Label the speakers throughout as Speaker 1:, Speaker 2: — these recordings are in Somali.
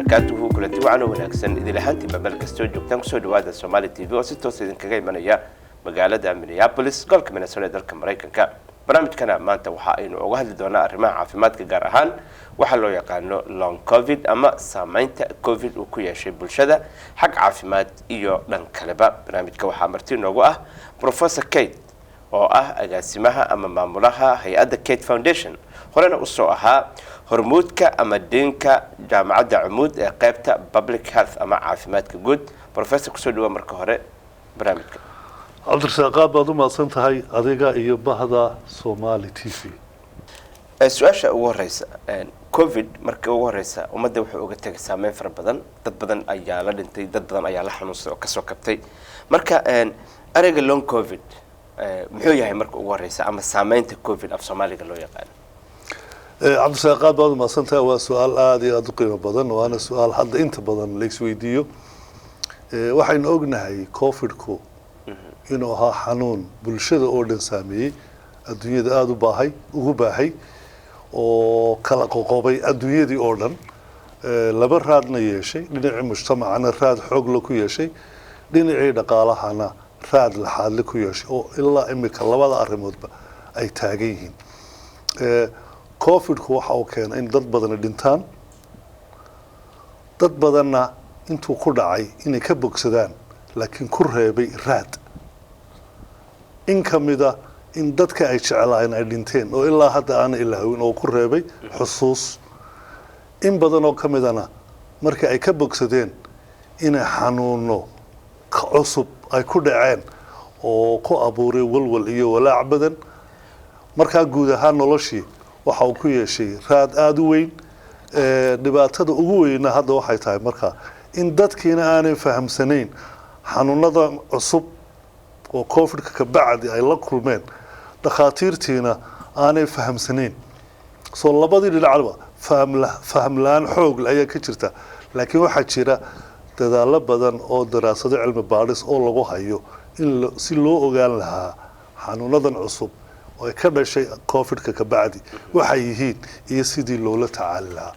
Speaker 1: وبركاته كلتي وعنا وناكسن إذا لحنتي بملك استوديو كتان كسود وهذا الصومالي تي في وستة وسيدن كجاي منايا مقالة مينيابوليس قالك من السنة دلك مريكان كا برامج كنا ما أنت وحائن وهذا دونا الرماع عافيمات كجارهان وحلو يقانو لون كوفيد أما سامينتا كوفيد وكويا شيء بالشدة حق عافيمات إيو لن كلبا برامج كوحا مرتين وقوه بروفيسور كيت oo ah agaasimaha ama maamulaha hay'adda Kate Foundation horena u soo ahaa hormuudka ama deynka jaamacadda Cumud ee qaybta Public Health ama caafimaadka guud professor ku soo dhawa marka hore barnaamijka
Speaker 2: cabdirsaaqaad baad u mahadsan tahay adiga iyo bahda Somali TV
Speaker 1: su'aasha ugu horeysa covid markii ugu horeysa ummadda wuxuu uga tagay saameyn fara badan dad badan ayaa la dhintay dad badan ayaa la xanuunsaday oo ka soo kabtay marka ariga long covid muxuu yahay marka ugu horeysa ama saameynta covid af Soomaaliga loo yaqaan
Speaker 2: cabdirsaaqaad baad u mahadsan tahay waa su'aal aad iyo aad u qiimo badan waana su'aal hadda inta badan la isweydiiyo waxaynu ognahay covid-ku inuu ahaa xanuun bulshada oo dhan saameeyay adduunyada aad ugu baahay oo kala qoqobay adduunyadii oo dhan laba raadna yeeshay dhinacii mujtamacana raad xoog la ku yeeshay dhinacii dhaqaalahana raad la xaadle ku yeeshay oo ilaa imika labada arrimoodba ay taagan yihiin covid-ku waxa uu keenay in dad badan dhintaan dad badanna intuu ku dhacay inay ka bogsadaan laakiin ku reebay raad in kamida in dadka ay jecelaayeen ay dhinteen oo ilaa hadda aan ilaawin oo ku reebay xusuus in badan oo kamidana markii ay ka bogsadeen inay xanuuno cusub ay ku dhaceen oo ku abuuray walwal iyo walaac badan marka guud ahaan noloshii waxa uu ku yeeshay raad aad u weyn dhibaatada ugu weynna hadda waxay tahay marka in dadkiina aanay fahamsanayn xanuunada cusub oo covid-ka ka bacdi ay la kulmeen dhakhaatiirtiina aanay fahamsanayn soo labadii dhinacba faham la'aan xoog ayaa ka jirta laakiin waxaa jira dadaalo badan oo daraasado cilmi baadhis oo lagu hayo in si loo ogaan lahaa xanuunadan cusub oo ka dhashay covid-ka ka bacdi waxay yihiin iyo sidii loola tacaali lahaa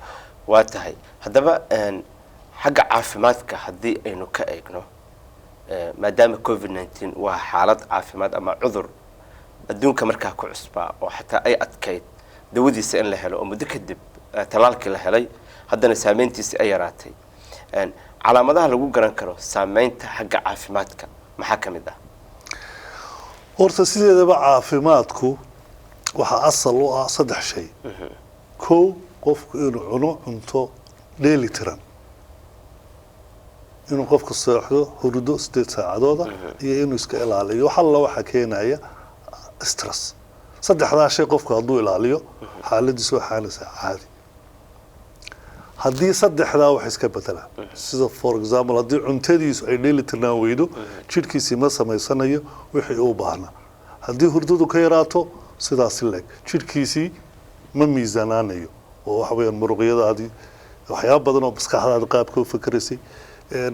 Speaker 1: waa tahay haddaba xagga caafimaadka haddii aynu ka eegno maadaama covid-19 waa xaalad caafimaad ama cudur adduunka markaa ku cusbaa oo xataa ay adkayd dawadiisa in la helo oo muddo kadib talaalkii la helay haddana saameyntiisa ay yaraatay calaamadaha lagu garan karo saameynta xagga caafimaadka maxaa ka mid ah
Speaker 2: horta sideedaba caafimaadku waxa asal u ah saddex shay kow qofku inuu cuno cunto dheeli tiran inuu qofku seexdo hurdo 8 saacadood iyo inuu iska ilaaliyo waxa keenaya stress saddexdaa shay qofku hadduu ilaaliyo xaaladiisu waxaanaysaa caadi haddii saddexdaa wax iska bedelaan sida for example haddii cuntadiisu ay dheeli tirnaan weydo jidhkiisii ma samaysanayo wixii uu baahnaa haddii hurdadu ka yaraato sidaasi leeg jidhkiisii ma miisaanaanayo oo waxa weeyaan muruqyadaadii waxyaabo badan oo maskaxdaada qaabka u fikiraysay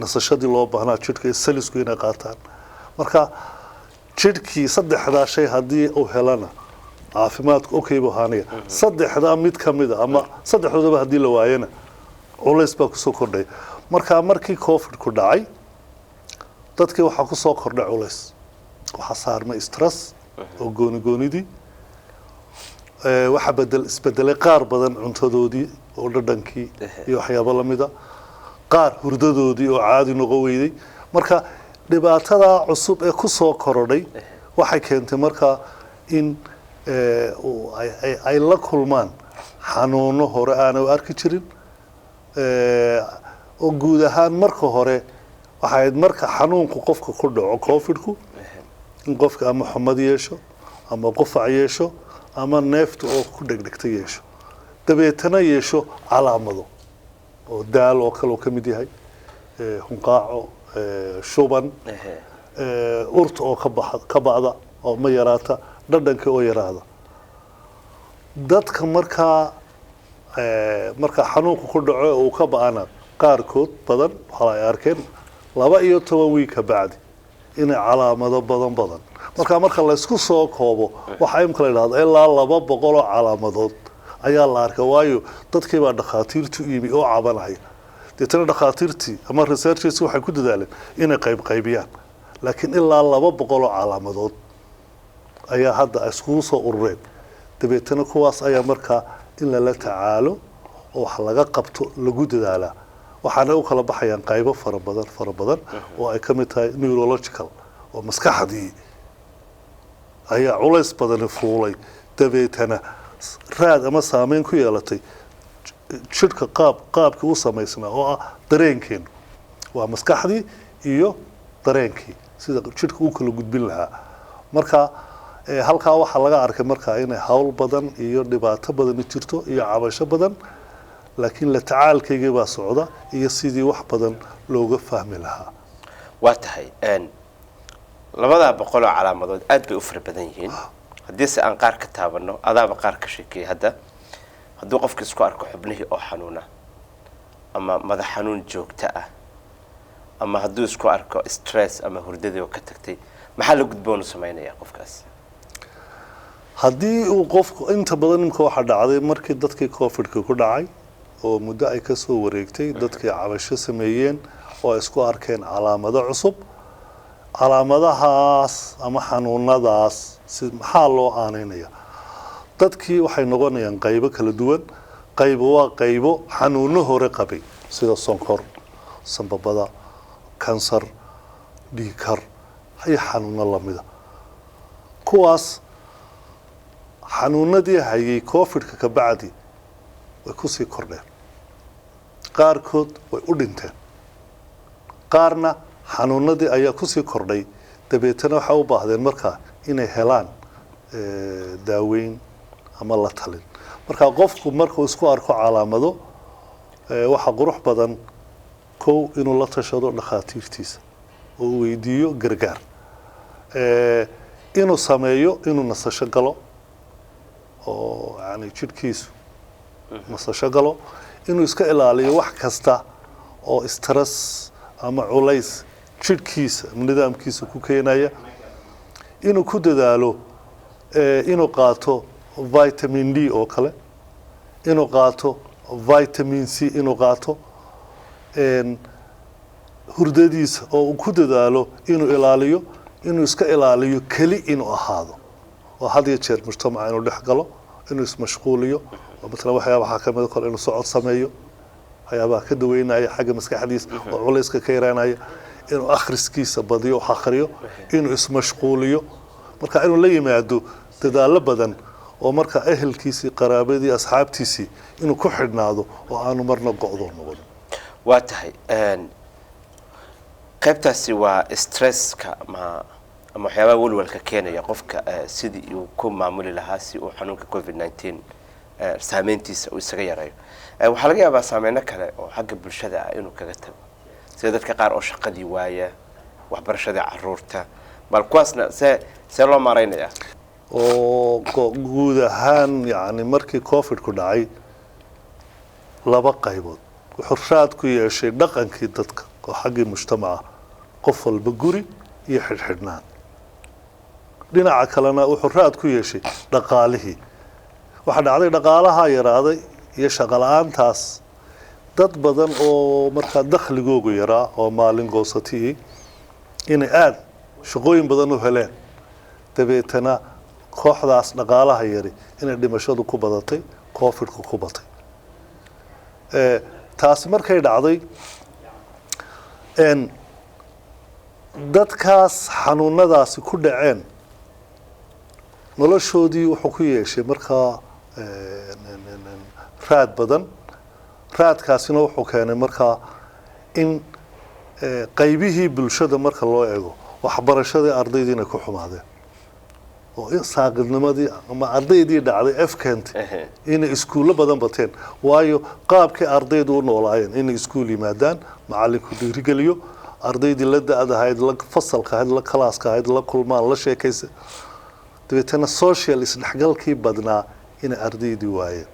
Speaker 2: nasashadii loo baahnaa jidhka salisku inay qaataan marka jidhkii saddexdaa shay haddii uu helana caafimaadku okay buu ahaanaya saddexdaa mid ka mid a ama saddexdoodaba haddii la waayana culays baa kusoo kordhay marka markii covid ku dhacay dadkii waxaa kusoo kordhay culays waxaa saarmay stress oo goonigoonidii waxaa isbedelay qaar badan cuntadoodii oo dhadhankii iyo waxyaabo lamida qaar hurdadoodii oo caadi noqon weyday marka dhibaatada cusub ee kusoo korodhay waxay keentay marka in ay la kulmaan xanuuno hore aan u arki jirin oo guud ahaan marka hore waxay marka xanuunku qofka ku dhaco covid-ku in qofka ama xumad yeesho ama qufac yeesho ama neefta oo ku dhegdhegta yeesho dabeetana yeesho calaamado oo daal oo kale ka mid yahay hunqaaco shuban urta oo ka bacda oo ma yaraata dhadhanka oo yaraada dadka marka xanuunku ku dhaco oo ka ba'ana qaarkood badan waxa ay arkeen 12 week ka bacdi in calaamado badan marka la isku soo koobo waxa ay kala yiraahdo ilaa 200 oo calaamadood ayaa la arkay waayo dadkii baa dhakhaatiirtu iibi oo cabanaya deetana dhakhaatiirtii ama researchers waxay ku dadaaleen inay qaybiyaan laakiin ilaa 200 oo calaamadood ayaa hadda iskugu soo urureen dabeetana kuwaas ayaa markaa in la tacaalo oo wax laga qabto lagu dadaalaa waxaana u kala baxayaan qaybo fara badan oo ay ka mid tahay neurological oo maskaxdii ayaa culays badan fuulay dabeetana raad ama saameyn ku yeelatay jidhka qaabkii u samaysnaa oo ah dareenkeen waa maskaxdii iyo dareenkii sida jidhka uu kala gudbin lahaa marka halkaa waxaa laga arkay markaa inay hawl badan iyo dhibaato badan jirto iyo cabasho badan laakiin la tacaalkeygii baa socda iyo sidii wax badan looga fahmi lahaa
Speaker 1: waa tahay labada boqol oo calaamadood aad bay u fara badan yihiin haddii se aan qaar ka taabano adaaba qaar ka sheekay hadda hadduu qofka isku arko xubnihii oo xanuuna ama madax xanuun joogto ah ama hadduu isku arko stress ama hurdadii oo ka tagtay maxaa la gudboon u sameynaya qofkaas
Speaker 2: haddii uu qofku inta badan imka waxa dhacday markii dadkii covid-ka ku dhacay oo muddo ay ka soo wareegtay dadkii cabasho sameeyeen oo ay isku arkeen calaamado cusub calaamadahaas ama xanuunadaas maxaa loo aaneynaya dadkii waxay noqonayaan qaybo kala duwan qaybo waa qaybo xanuuno hore qabay sida sonkor sanbabada kansar dhiigkar iyo xanuuno lamida kuwaas xanuunadii hayay covid-ka ka bacdi way ku sii kordheen qaarkood way u dhinteen qaarna xanuunadii ayaa ku sii kordhay dabeetana waxay u baahdeen markaa inay helaan daaweyn ama la talin marka qofku markuu isku arko calaamado waxa qurux badan kow inuu la tashado dhakhaatiirtiisa oo weydiiyo gargaar inuu sameeyo inuu nasasho galo oo yani jidhkiisu nasasho galo inuu iska ilaaliyo wax kasta oo stress ama culays jidhkiisa nidaamkiisa ku keenaya inuu ku dadaalo inuu qaato vitamin D oo kale inuu qaato vitamin C inuu qaato hurdadiisa oo uu ku dadaalo inuu ilaaliyo inuu iska ilaaliyo keli inuu ahaado oo had iyo jeer mujtamaca inuu dhex galo inuu ismashquuliyo oo مثلا waxyaabaha ka mid ah inuu socod sameeyo waxyaabaha ka daweynaya xagga maskaxdiisa oo culayska ka yaraanaya inuu akhriskiisa badiyo wax akhriyo inuu ismashquuliyo marka inuu la yimaado dadaalo badan oo marka ehelkiisii qaraabadii asxaabtiisii inuu ku xidhnaado oo aanu marna go'do noqon
Speaker 1: waa tahay qaybtaasi waa stresska ama waxyaabaha walwalka keenaya qofka sidii uu ku maamuli lahaa si uu xanuunka covid-19 saameyntiisa uu isaga yareeyo waxaa laga yaabaa saameyno kale oo xagga bulshada ah inuu kaga tago sida dadka qaar oo shaqadii waaya waxbarashada caruurta bal kuwaasna see loo maaraynaya
Speaker 2: oo guud ahaan yani markii covid ku dhacay laba qaybood wuxuu raad ku yeeshay dhaqankii dadka oo xaggii mujtamaca qof walba guri iyo xidhxidhnaan dhinaca kalena wuxuu raad ku yeeshay dhaqaalihii waxa dhacday dhaqaalaha yaraaday iyo shaqo la'aantaas dad badan oo markaa dakhligoogu yaraa oo maalin goosatii inay aad shaqooyin badan u heleen dabeetana kooxdaas dhaqaalaha yari inay dhimashadu ku badatay covid-ku ku batay taasi markay dhacday dadkaas xanuunadaasi ku dhaceen noloshoodii wuxuu ku yeeshay markaa raad badan raadkaasina wuxuu keenay markaa in qaybihii bulshada marka loo eego waxbarashadii ardaydii inay ku xumaadeen oo in saaqidnimadii ama ardaydii dhacday afkent inay iskuulo badan bateen waayo qaabkii ardaydu u noolaayeen inay iskuul yimaadaan macallinku dhiirigeliyo ardaydii la da-dahayd la fasalka ahayd la kalaaska ahayd la kulmaan la sheekaysa dabeetana social isdhexgalkii badnaa inay ardaydii waayeen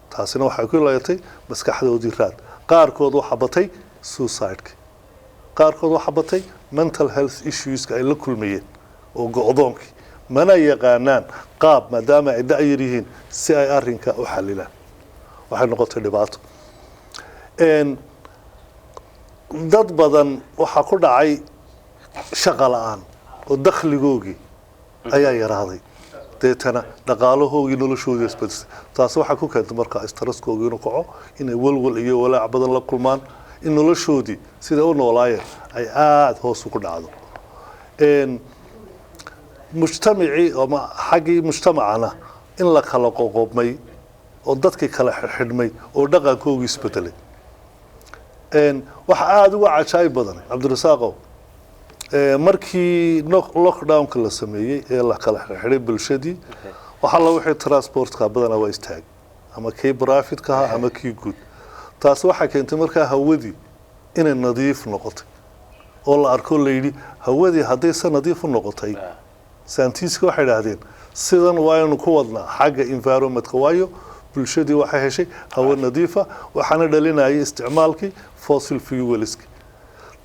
Speaker 2: taasina waxay ku leeyatay maskaxdoodii raad qaarkood waxa batay suicide-ka qaarkood waxa batay mental health issues-ka ay la kulmayeen oo go'doonkii mana yaqaanaan qaab maadaama ay da'yar yihiin si ay arrinka u xalilaan waxay noqotay dhibaato dad badan waxaa ku dhacay shaqo la'aan oo dakhligoogii ayaa yaraaday deetana dhaqaalahoogii noloshoodii isbedesay taas waxaa ku keentay markaa istaraskoogii inuu kaco inay walwal iyo walaac badan la kulmaan in noloshoodii sida u noolaayeen ay aada hoos ugu dhacdo mujtamacii ama xaggii mujtamacana in la kala qoqobmay oo dadkii kala xidhmay oo dhaqankoogii isbedelay waxa aada uga cajaayib badan cabdirasaaqow markii lockdownka la sameeyey ee la kala xidhay bulshadii waxaa la wixii transportka badanaa waa istaagay ama kii brafidka ahaa ama kii guud taasi waxay keentay markaa hawadii inay nadiif noqotay oo la arko la yidhi hawadii haddayse nadiif u noqotay saantiiska waxay idhaahdeen sidan waaynu ku wadnaa xagga environmentka waayo bulshadii waxay heshay hawo nadiifa waxaana dhalinayay isticmaalkii fossil fuelska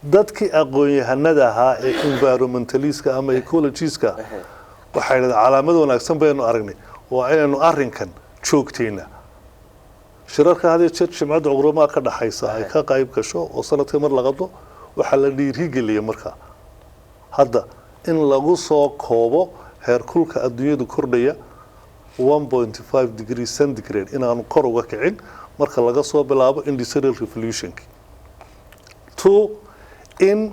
Speaker 2: dadkii aqoon-yahanada ahaa ee environmentaliska ama ecologiska waxay dhahdeen calaamad wanaagsan baynu aragnay waa inaynu arrinkan joogtaynaa shirarka hadii jeer jimcadda cuqrumaa ka dhaxaysa ay ka qayb gasho oo sanadka mar laqado waxaa la dhiirigeliyay markaa hadda in lagu soo koobo heerkulka adduunyadu kordhaya 1.5 degree centigrade inaanu kor uga kicin marka laga soo bilaabo industrial revolutionki two in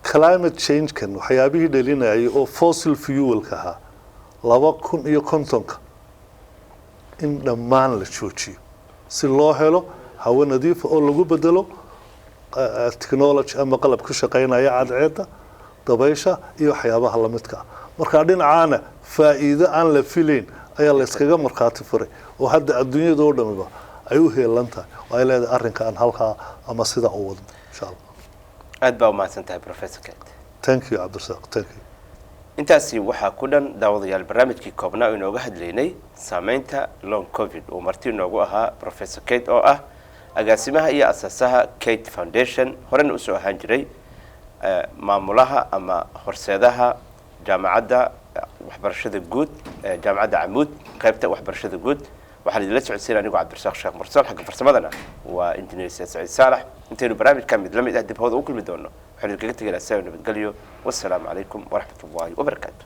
Speaker 2: climate change kan waxyaabihii dhalinayay oo fossil fuelka ahaa 2050 in dhammaan la joojiyo si loo helo hawo nadiifa oo lagu bedelo technology ama qalab ku shaqeynaya cadceedda dabaysha iyo waxyaabaha la midka ah marka dhinacaana faa'iido aan la filayn ayaa la iskaga markhaati furay oo hadda adduunyada oo dhamiba ay u heelan tahay oo ay leedahay arrinkan halkaa ama sida u wadno insha allah
Speaker 1: aad baa u mahadsantahay professor Kate.
Speaker 2: Thank you Cabdirasaaq, thank you.
Speaker 1: intaasi waxaa ku dhan daawadayaal barnaamijkii koobnaa oo inooga hadlaynay saameynta long covid oo marti inoogu ahaa professor Kate oo ah agaasimaha iyo asaasaha Kate Foundation horena u soo ahaan jiray maamulaha ama horseedaha jaamacadda waxbarashada guud jaamacadda Amuud qaybta waxbarashada guud waxaan idin la socodsiinaa anigoo Cabdirasaaq Sheekh Mursal xagga farsamadana waa injineer Saciid Saalax intaynu barnaamijka mid la mid ah dib hooda u kulmi doono waxaan idinkaga tegaynaa nabadgelyo wassalaamu calaykum waraxmatullaahi wabarakaatuh